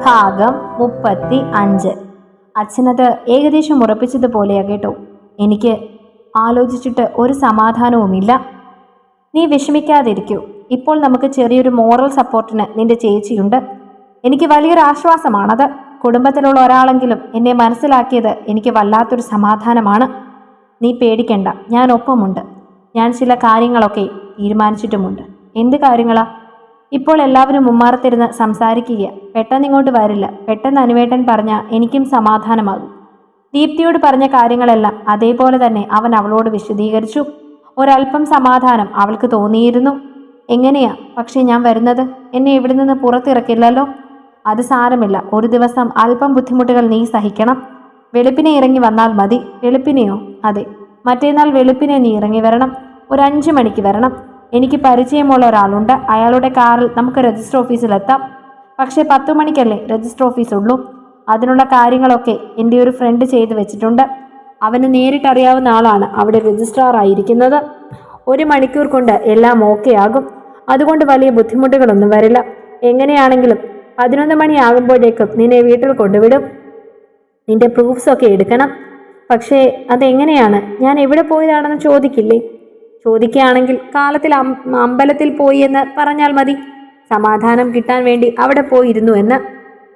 ഭാഗം 35. അച്ഛനത് ഏകദേശം ഉറപ്പിച്ചതുപോലെയാ കേട്ടോ. എനിക്ക് ആലോചിച്ചിട്ട് ഒരു സമാധാനവുമില്ല. നീ വിഷമിക്കാതിരിക്കൂ. ഇപ്പോൾ നമുക്ക് ചെറിയൊരു മോറൽ സപ്പോർട്ടിന് നിന്റെ ചേച്ചിയുണ്ട്. എനിക്ക് വലിയൊരു ആശ്വാസമാണത്. കുടുംബത്തിലുള്ള ഒരാളെങ്കിലും എന്നെ മനസ്സിലാക്കിയത് എനിക്ക് വല്ലാത്തൊരു സമാധാനമാണ്. നീ പേടിക്കണ്ട, ഞാൻ ഒപ്പമുണ്ട്. ഞാൻ ചില കാര്യങ്ങളൊക്കെ തീരുമാനിച്ചിട്ടുമുണ്ട്. എന്ത് കാര്യങ്ങളാ? ഇപ്പോൾ എല്ലാവരും മുമ്മാറത്തിരുന്ന് സംസാരിക്കുക. പെട്ടെന്ന് ഇങ്ങോട്ട് വരില്ല. പെട്ടെന്ന് അനുവേട്ടൻ പറഞ്ഞാൽ എനിക്കും സമാധാനമാകും. ദീപ്തിയോട് പറഞ്ഞ കാര്യങ്ങളെല്ലാം അതേപോലെ തന്നെ അവൻ അവളോട് വിശദീകരിച്ചു. ഒരല്പം സമാധാനം അവൾക്ക് തോന്നിയിരുന്നു. എങ്ങനെയാ പക്ഷെ ഞാൻ വരുന്നത്? എന്നെ ഇവിടെ നിന്ന് പുറത്തിറക്കില്ലല്ലോ. അത് സാരമില്ല, ഒരു ദിവസം അല്പം ബുദ്ധിമുട്ടുകൾ നീ സഹിക്കണം. വെളുപ്പിനെ ഇറങ്ങി വന്നാൽ മതി. വെളുപ്പിനെയോ? അതെ, മറ്റേന്നാൾ വെളുപ്പിനെ നീ ഇറങ്ങി വരണം. ഒരു 5 മണിക്ക് വരണം. എനിക്ക് പരിചയമുള്ള ഒരാളുണ്ട്. അയാളുടെ കാറിൽ നമുക്ക് രജിസ്റ്റർ ഓഫീസിലെത്താം. പക്ഷേ 10 മണിക്കല്ലേ രജിസ്റ്റർ ഓഫീസ് ഉള്ളൂ. അതിനുള്ള കാര്യങ്ങളൊക്കെ എൻ്റെ ഒരു ഫ്രണ്ട് ചെയ്തു വെച്ചിട്ടുണ്ട്. അവന് നേരിട്ടറിയാവുന്ന ആളാണ് അവിടെ രജിസ്ട്രാർ ആയിരിക്കുന്നത്. 1 മണിക്കൂർ കൊണ്ട് എല്ലാം ഓക്കെ ആകും. അതുകൊണ്ട് വലിയ ബുദ്ധിമുട്ടുകളൊന്നും വരില്ല. എങ്ങനെയാണെങ്കിലും 11 മണിയാകുമ്പോഴേക്കും നിന്നെ വീട്ടിൽ കൊണ്ടുവിടും. നിന്റെ പ്രൂഫ്സൊക്കെ എടുക്കണം. പക്ഷേ അതെങ്ങനെയാണ്? ഞാൻ എവിടെ പോയതാണെന്ന് ചോദിക്കില്ലേ? ചോദിക്കുകയാണെങ്കിൽ കാലത്തിൽ അമ്പലത്തിൽ പോയി എന്ന് പറഞ്ഞാൽ മതി. സമാധാനം കിട്ടാൻ വേണ്ടി അവിടെ പോയിരുന്നു എന്ന്.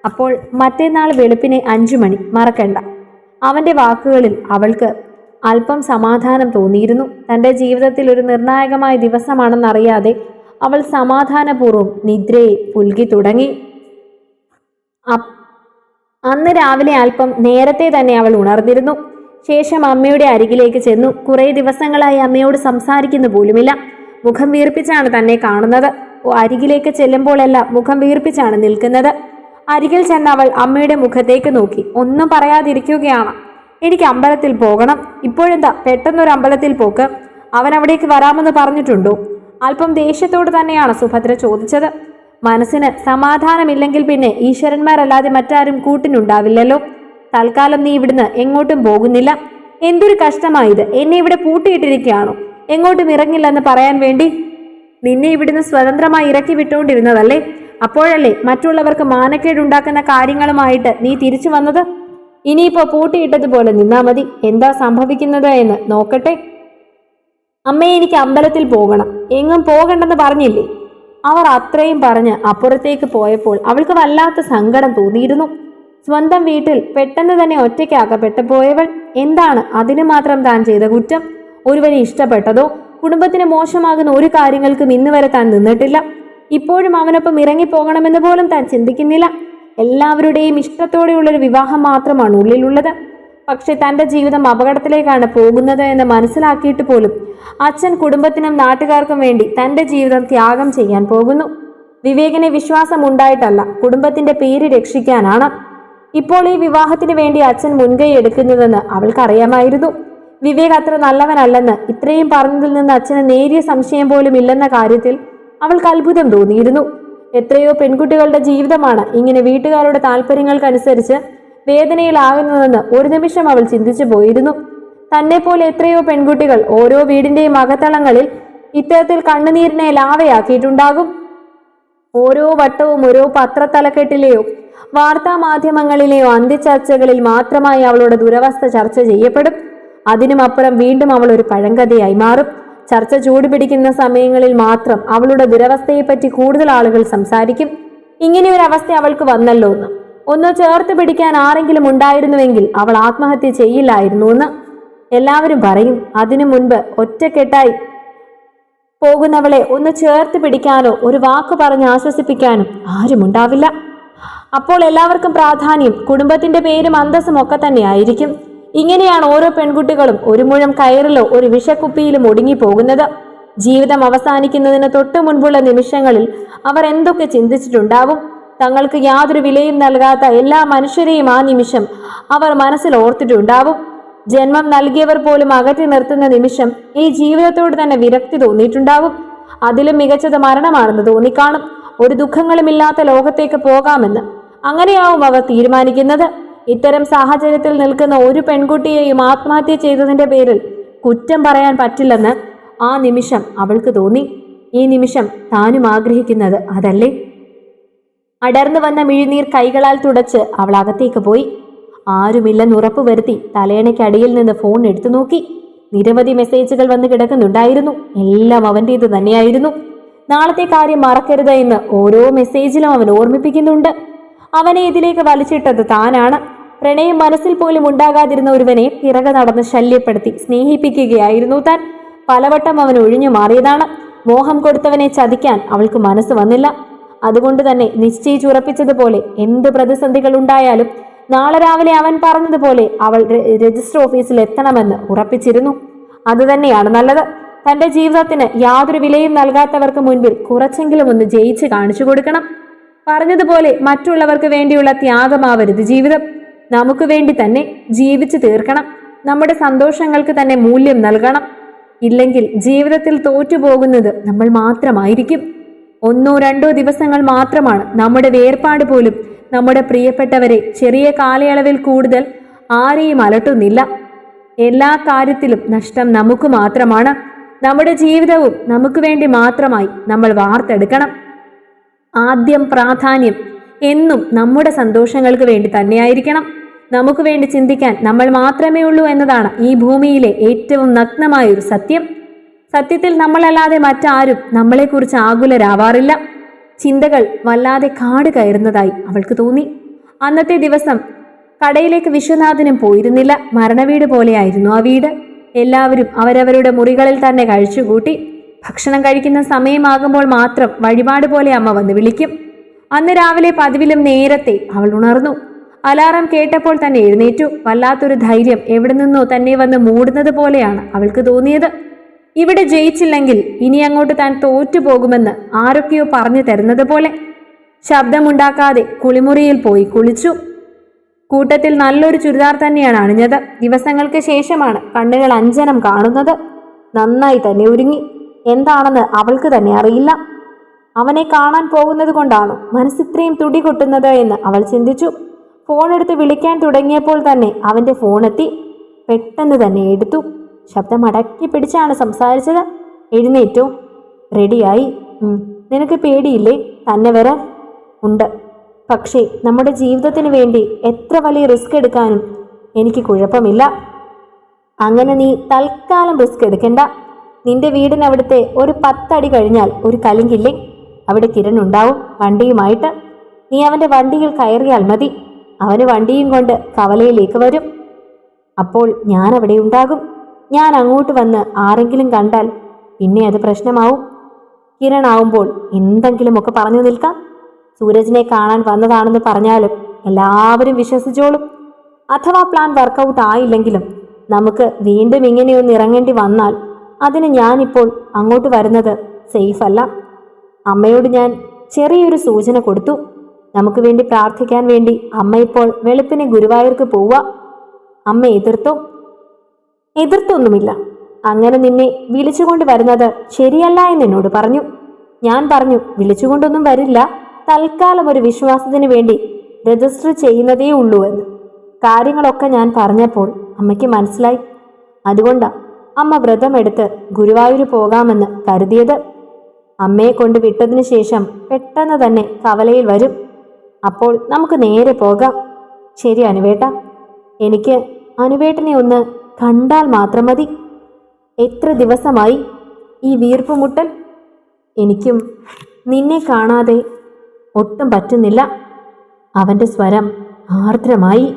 അപ്പോൾ മറ്റേന്നാൾ വെളുപ്പിനെ 5 മണി, മറക്കണ്ട. അവൻ്റെ വാക്കുകളിൽ അവൾക്ക് അല്പം സമാധാനം തോന്നിയിരുന്നു. തൻ്റെ ജീവിതത്തിൽ ഒരു നിർണായകമായ ദിവസമാണെന്നറിയാതെ അവൾ സമാധാനപൂർവ്വം നിദ്രയെ പുൽകി തുടങ്ങി. അന്ന് രാവിലെ അല്പം നേരത്തെ തന്നെ അവൾ ഉണർന്നിരുന്നു. ശേഷം അമ്മയുടെ അരികിലേക്ക് ചെന്നു. കുറേ ദിവസങ്ങളായി അമ്മയോട് സംസാരിക്കുന്നു പോലുമില്ല. മുഖം വീർപ്പിച്ചാണ് തന്നെ കാണുന്നത്. അരികിലേക്ക് ചെല്ലുമ്പോഴെല്ലാം മുഖം വീർപ്പിച്ചാണ് നിൽക്കുന്നത്. അരികിൽ ചെന്ന് അവൾ അമ്മയുടെ മുഖത്തേക്ക് നോക്കി. ഒന്നും പറയാതിരിക്കുകയാണ്. എനിക്ക് അമ്പലത്തിൽ പോകണം. ഇപ്പോഴെന്താ പെട്ടെന്നൊരു അമ്പലത്തിൽ പോക്ക്? അവൻ അവിടേക്ക് വരാമെന്ന് പറഞ്ഞിട്ടുണ്ടോ? അല്പം ദേഷ്യത്തോട് തന്നെയാണ് സുഭദ്ര ചോദിച്ചത്. മനസ്സിന് സമാധാനമില്ലെങ്കിൽ പിന്നെ ഈശ്വരന്മാരല്ലാതെ മറ്റാരും കൂട്ടിനുണ്ടാവില്ലല്ലോ. തൽക്കാലം നീ ഇവിടുന്ന് എങ്ങോട്ടും പോകുന്നില്ല. എന്തൊരു കഷ്ടമായത്! എന്നെ ഇവിടെ പൂട്ടിയിട്ടിരിക്കുകയാണോ? എങ്ങോട്ടും ഇറങ്ങില്ലെന്ന് പറയാൻ വേണ്ടി? നിന്നെ ഇവിടുന്ന് സ്വതന്ത്രമായി ഇറക്കി വിട്ടുകൊണ്ടിരുന്നതല്ലേ? അപ്പോഴല്ലേ മറ്റുള്ളവർക്ക് മാനക്കേടുണ്ടാക്കുന്ന കാര്യങ്ങളുമായിട്ട് നീ തിരിച്ചു വന്നത്? ഇനിയിപ്പോ പൂട്ടിയിട്ടതുപോലെ നിന്നാ മതി. എന്താ സംഭവിക്കുന്നത് എന്ന് നോക്കട്ടെ. അമ്മയെ, എനിക്ക് അമ്പലത്തിൽ പോകണം. എങ്ങും പോകണ്ടെന്ന് പറഞ്ഞില്ലേ? അവർ അത്രയും പറഞ്ഞ് അപ്പുറത്തേക്ക് പോയപ്പോൾ അവൾക്ക് വല്ലാത്ത സങ്കടം തോന്നിയിരുന്നു. സ്വന്തം വീട്ടിൽ പെട്ടെന്ന് തന്നെ ഒറ്റയ്ക്കാക്കപ്പെട്ടു പോയവൾ. എന്താണ് അതിന് മാത്രം താൻ ചെയ്ത കുറ്റം? ഒരുവനെ ഇഷ്ടപ്പെട്ടതോ? കുടുംബത്തിന് മോശമാകുന്ന ഒരു കാര്യങ്ങൾക്കും ഇന്ന് വരെ താൻ നിന്നിട്ടില്ല. ഇപ്പോഴും അവനൊപ്പം ഇറങ്ങിപ്പോകണമെന്ന് പോലും താൻ ചിന്തിക്കുന്നില്ല. എല്ലാവരുടെയും ഇഷ്ടത്തോടെയുള്ളൊരു വിവാഹം മാത്രമാണ് ഉള്ളിലുള്ളത്. പക്ഷെ തൻ്റെ ജീവിതം അപകടത്തിലേക്കാണ് പോകുന്നത് എന്ന് മനസ്സിലാക്കിയിട്ട് പോലും അച്ഛൻ കുടുംബത്തിനും നാട്ടുകാർക്കും വേണ്ടി തൻ്റെ ജീവിതം ത്യാഗം ചെയ്യാൻ പോകുന്നു. വിവേകിനെ വിശ്വാസം ഉണ്ടായിട്ടല്ല, കുടുംബത്തിന്റെ പേര് രക്ഷിക്കാനാണ് ഇപ്പോൾ ഈ വിവാഹത്തിന് വേണ്ടി അച്ഛൻ മുൻകൈ എടുക്കുന്നതെന്ന് അവൾക്കറിയാമായിരുന്നു. വിവേക് അത്ര നല്ലവനല്ലെന്ന് ഇത്രയും പറഞ്ഞതിൽ നിന്ന് അച്ഛന് നേരിയ സംശയം പോലും ഇല്ലെന്ന കാര്യത്തിൽ അവൾക്ക് അത്ഭുതം തോന്നിയിരുന്നു. എത്രയോ പെൺകുട്ടികളുടെ ജീവിതമാണ് ഇങ്ങനെ വീട്ടുകാരുടെ താല്പര്യങ്ങൾക്കനുസരിച്ച് വേദനയിലാകുന്നതെന്ന് ഒരു നിമിഷം അവൾ ചിന്തിച്ചു പോയിരുന്നു. തന്നെ പോലെ എത്രയോ പെൺകുട്ടികൾ ഓരോ വീടിന്റെയും അകത്തളങ്ങളിൽ ഇത്തരത്തിൽ കണ്ണുനീരിനെ ലാവയാക്കിയിട്ടുണ്ടാകും. ഓരോ വട്ടവും ഓരോ പത്രത്തലക്കെട്ടിലെയോ വാർത്താ മാധ്യമങ്ങളിലെയോ അന്ത്യചർച്ചകളിൽ മാത്രമായി അവളുടെ ദുരവസ്ഥ ചർച്ച ചെയ്യപ്പെടും. അതിനുമപ്പുറം വീണ്ടും അവൾ ഒരു പഴങ്കഥയായി മാറും. ചർച്ച ചൂടുപിടിക്കുന്ന സമയങ്ങളിൽ മാത്രം അവളുടെ ദുരവസ്ഥയെപ്പറ്റി കൂടുതൽ ആളുകൾ സംസാരിക്കും. ഇങ്ങനെയൊരവസ്ഥ അവൾക്ക് വന്നല്ലോ എന്ന്. ഒന്ന് ചേർത്ത് പിടിക്കാൻ ആരെങ്കിലും ഉണ്ടായിരുന്നുവെങ്കിൽ അവൾ ആത്മഹത്യ ചെയ്യില്ലായിരുന്നു എന്ന് എല്ലാവരും പറയും. അതിനു മുൻപ് ഒറ്റക്കെട്ടായി പോകുന്നവളെ ഒന്ന് ചേർത്ത് പിടിക്കാനോ ഒരു വാക്ക് പറഞ്ഞ് ആശ്വസിപ്പിക്കാനും ആരുമുണ്ടാവില്ല. അപ്പോൾ എല്ലാവർക്കും പ്രാധാന്യം കുടുംബത്തിന്റെ പേരും അന്തസ്സും ഒക്കെ തന്നെയായിരിക്കും. ഇങ്ങനെയാണ് ഓരോ പെൺകുട്ടികളും ഒരു മുഴം കയറിലോ ഒരു വിഷക്കുപ്പിയിലും ഒടുങ്ങിപ്പോകുന്നത്. ജീവിതം അവസാനിക്കുന്നതിന് തൊട്ടു മുൻപുള്ള നിമിഷങ്ങളിൽ അവർ എന്തൊക്കെ ചിന്തിച്ചിട്ടുണ്ടാവും? തങ്ങൾക്ക് യാതൊരു വിലയും നൽകാത്ത എല്ലാ മനുഷ്യരെയും ആ നിമിഷം അവർ മനസ്സിൽ ഓർത്തിട്ടുണ്ടാവും. ജന്മം നൽകിയവർ പോലും അകറ്റി നിർത്തുന്ന നിമിഷം ഈ ജീവിതത്തോട് തന്നെ വിരക്തി തോന്നിയിട്ടുണ്ടാവും. അതിലും മികച്ചത് മരണമാണെന്ന് തോന്നിക്കാണും. ഒരു ദുഃഖങ്ങളുമില്ലാത്ത ലോകത്തേക്ക് പോകാമെന്ന് അങ്ങനെയാവും അവർ തീരുമാനിക്കുന്നത്. ഇത്തരം സാഹചര്യത്തിൽ നിൽക്കുന്ന ഒരു പെൺകുട്ടിയെയും ആത്മഹത്യ ചെയ്തതിന്റെ പേരിൽ കുറ്റം പറയാൻ പറ്റില്ലെന്ന് ആ നിമിഷം അവൾക്ക് തോന്നി. ഈ നിമിഷം താനും ആഗ്രഹിക്കുന്നത് അതല്ലേ? അടർന്നു വന്ന മിഴിനീർ കൈകളാൽ തുടച്ച് അവൾ അകത്തേക്ക് പോയി. ആരുമില്ലെന്ന് ഉറപ്പുവരുത്തി തലയണയ്ക്കടിയിൽ നിന്ന് ഫോൺ എടുത്തു നോക്കി. നിരവധി മെസ്സേജുകൾ വന്ന് കിടക്കുന്നുണ്ടായിരുന്നു. എല്ലാം അവൻ്റേത് തന്നെയായിരുന്നു. നാളത്തെ കാര്യം മറക്കരുത് എന്ന് ഓരോ മെസ്സേജിലും അവൻ ഓർമ്മിപ്പിക്കുന്നുണ്ട്. അവനെ ഇതിലേക്ക് വലിച്ചിട്ടത് താനാണ്. പ്രണയം മനസ്സിൽ പോലും ഉണ്ടാകാതിരുന്ന ഒരുവനെ പിറകെ നടന്ന് ശല്യപ്പെടുത്തി സ്നേഹിപ്പിക്കുകയായിരുന്നു താൻ. പലവട്ടം അവൻ ഒഴിഞ്ഞു മാറിയതാണ്. മോഹം കൊടുത്തവനെ ചതിക്കാൻ അവൾക്ക് മനസ്സ് വന്നില്ല. അതുകൊണ്ട് തന്നെ നിശ്ചയിച്ചുറപ്പിച്ചതുപോലെ എന്ത് പ്രതിസന്ധികൾ ഉണ്ടായാലും നാളെ രാവിലെ അവൻ പറഞ്ഞതുപോലെ അവൾ രജിസ്റ്റർ ഓഫീസിൽ എത്തണമെന്ന് ഉറപ്പിച്ചിരുന്നു. അതുതന്നെയാണ് നല്ലത്. തന്റെ ജീവിതത്തിന് യാതൊരു വിലയും നൽകാത്തവർക്ക് മുൻപിൽ കുറച്ചെങ്കിലും ഒന്ന് ജയിച്ച് കാണിച്ചു കൊടുക്കണം. പറഞ്ഞതുപോലെ മറ്റുള്ളവർക്ക് വേണ്ടിയുള്ള ത്യാഗമാവരുത് ജീവിതം. നമുക്ക് വേണ്ടി തന്നെ ജീവിച്ചു തീർക്കണം. നമ്മുടെ സന്തോഷങ്ങൾക്ക് തന്നെ മൂല്യം നൽകണം. ഇല്ലെങ്കിൽ ജീവിതത്തിൽ തോറ്റുപോകുന്നത് നമ്മൾ മാത്രമായിരിക്കും. 1-2 ദിവസങ്ങൾ മാത്രമാണ് നമ്മുടെ വേർപാട് പോലും നമ്മുടെ പ്രിയപ്പെട്ടവരെ ചെറിയ കാലയളവിൽ കൂടുതൽ ആരെയും അലട്ടുന്നില്ല. എല്ലാ കാര്യത്തിലും നഷ്ടം നമുക്ക് മാത്രമാണ്. നമ്മുടെ ജീവിതവും നമുക്ക് വേണ്ടി മാത്രമായി നമ്മൾ വാർത്തെടുക്കണം. ആദ്യം പ്രാധാന്യം എന്നും നമ്മുടെ സന്തോഷങ്ങൾക്ക് വേണ്ടി തന്നെയായിരിക്കണം. നമുക്ക് വേണ്ടി ചിന്തിക്കാൻ നമ്മൾ മാത്രമേ ഉള്ളൂ എന്നതാണ് ഈ ഭൂമിയിലെ ഏറ്റവും നഗ്നമായൊരു സത്യം. സത്യത്തിൽ നമ്മളല്ലാതെ മറ്റാരും നമ്മളെക്കുറിച്ച് ആകുലരാവാറില്ല. ചിന്തകൾ വല്ലാതെ കാട് കയറുന്നതായി അവൾക്ക് തോന്നി. അന്നത്തെ ദിവസം കടയിലേക്ക് വിശ്വനാഥനും പോയിരുന്നില്ല. മരണവീട് പോലെയായിരുന്നു ആ വീട്. എല്ലാവരും അവരവരുടെ മുറികളിൽ തന്നെ കഴിച്ചുകൂട്ടി. ഭക്ഷണം കഴിക്കുന്ന സമയമാകുമ്പോൾ മാത്രം വഴിപാട് പോലെ അമ്മ വന്ന് വിളിക്കും. അന്ന് രാവിലെ പതിവിലും നേരത്തെ അവൾ ഉണർന്നു. അലാറം കേട്ടപ്പോൾ തന്നെ എഴുന്നേറ്റു. വല്ലാത്തൊരു ധൈര്യം എവിടെ നിന്നോ തന്നെ വന്ന് മൂടുന്നത് പോലെയാണ് അവൾക്ക് തോന്നിയത്. ഇവിടെ ജയിച്ചില്ലെങ്കിൽ ഇനി അങ്ങോട്ട് താൻ തോറ്റുപോകുമെന്ന് ആരൊക്കെയോ പറഞ്ഞു തരുന്നത് പോലെ. ശബ്ദമുണ്ടാക്കാതെ കുളിമുറിയിൽ പോയി കുളിച്ചു. കൂട്ടത്തിൽ നല്ലൊരു ചുരിദാർ തന്നെയാണ് അണിഞ്ഞത്. ദിവസങ്ങൾക്ക് ശേഷമാണ് കണ്ണുകൾ അഞ്ജനം കാണുന്നത്. നന്നായി തന്നെ ഒരുങ്ങി. എന്താണെന്ന് അവൾക്ക് തന്നെ അറിയില്ല. അവനെ കാണാൻ പോകുന്നത് കൊണ്ടാണോ മനസ്സിത്രയും തുടി കൊട്ടുന്നത് എന്ന് അവൾ ചിന്തിച്ചു. ഫോൺ എടുത്ത് വിളിക്കാൻ തുടങ്ങിയപ്പോൾ തന്നെ അവന്റെ ഫോണെത്തി. പെട്ടെന്ന് തന്നെ എടുത്തു. ശബ്ദം അടക്കി പിടിച്ചാണ് സംസാരിച്ചത്. എഴുന്നേറ്റോ? റെഡിയായി. നിനക്ക് പേടിയില്ലേ തന്നെ വരാൻ? ഉണ്ട്. പക്ഷേ നമ്മുടെ ജീവിതത്തിന് വേണ്ടി എത്ര വലിയ റിസ്ക് എടുക്കാനും എനിക്ക് കുഴപ്പമില്ല. അങ്ങനെ നീ തൽക്കാലം റിസ്ക് എടുക്കണ്ട. നിന്റെ വീടിനവിടുത്തെ ഒരു 10 അടി കഴിഞ്ഞാൽ ഒരു കലിങ്കില്ലേ, അവിടെ കിരൺ ഉണ്ടാവും വണ്ടിയുമായിട്ട്. നീ അവന്റെ വണ്ടിയിൽ കയറിയാൽ മതി. അവന് വണ്ടിയും കൊണ്ട് കവലയിലേക്ക് വരും. അപ്പോൾ ഞാൻ അവിടെ ഉണ്ടാകും. ഞാൻ അങ്ങോട്ട് വന്ന് ആരെങ്കിലും കണ്ടാൽ പിന്നെ അത് പ്രശ്നമാവും. കിരൺ ആവുമ്പോൾ എന്തെങ്കിലുമൊക്കെ പറഞ്ഞു നിൽക്കാം. സൂരജിനെ കാണാൻ വന്നതാണെന്ന് പറഞ്ഞാലും എല്ലാവരും വിശ്വസിച്ചോളും. അഥവാ പ്ലാൻ വർക്കൗട്ട് ആയില്ലെങ്കിലും നമുക്ക് വീണ്ടും ഇങ്ങനെയൊന്ന് ഇറങ്ങേണ്ടി വന്നാൽ അതിന് ഞാനിപ്പോൾ അങ്ങോട്ട് വരുന്നത് സേഫ് അല്ല. അമ്മയോട് ഞാൻ ചെറിയൊരു സൂചന കൊടുത്തു. നമുക്ക് വേണ്ടി പ്രാർത്ഥിക്കാൻ വേണ്ടി അമ്മ ഇപ്പോൾ വെളുപ്പിന് ഗുരുവായൂർക്ക് പോവുക. അമ്മ എതിർത്തോ? എതിർത്തൊന്നുമില്ല. അങ്ങനെ നിന്നെ വിളിച്ചുകൊണ്ട് വരുന്നത് ശരിയല്ല എന്ന് എന്നോട് പറഞ്ഞു. ഞാൻ പറഞ്ഞു വിളിച്ചുകൊണ്ടൊന്നും വരില്ല, തൽക്കാലം ഒരു വിശ്വാസത്തിന് വേണ്ടി രജിസ്റ്റർ ചെയ്യുന്നതേ ഉള്ളൂ എന്ന്. കാര്യങ്ങളൊക്കെ ഞാൻ പറഞ്ഞപ്പോൾ അമ്മയ്ക്ക് മനസ്സിലായി. അതുകൊണ്ടാണ് അമ്മ വ്രതമെടുത്ത് ഗുരുവായൂർ പോകാമെന്ന് കരുതിയത്. അമ്മയെ കൊണ്ട് വിട്ടതിന് ശേഷം പെട്ടെന്ന് തന്നെ കവലയിൽ വരും. അപ്പോൾ നമുക്ക് നേരെ പോകാം. ശരി അനുവേട്ട. എനിക്ക് അനുവേട്ടനെ ഒന്ന് കണ്ടാൽ മാത്രം മതി. എത്ര ദിവസമായി ഈ വീർപ്പുമുട്ടൽ. എനിക്കും നിന്നെ കാണാതെ ഒട്ടും പറ്റുന്നില്ല. അവൻ്റെ സ്വരം ആർദ്രമായി.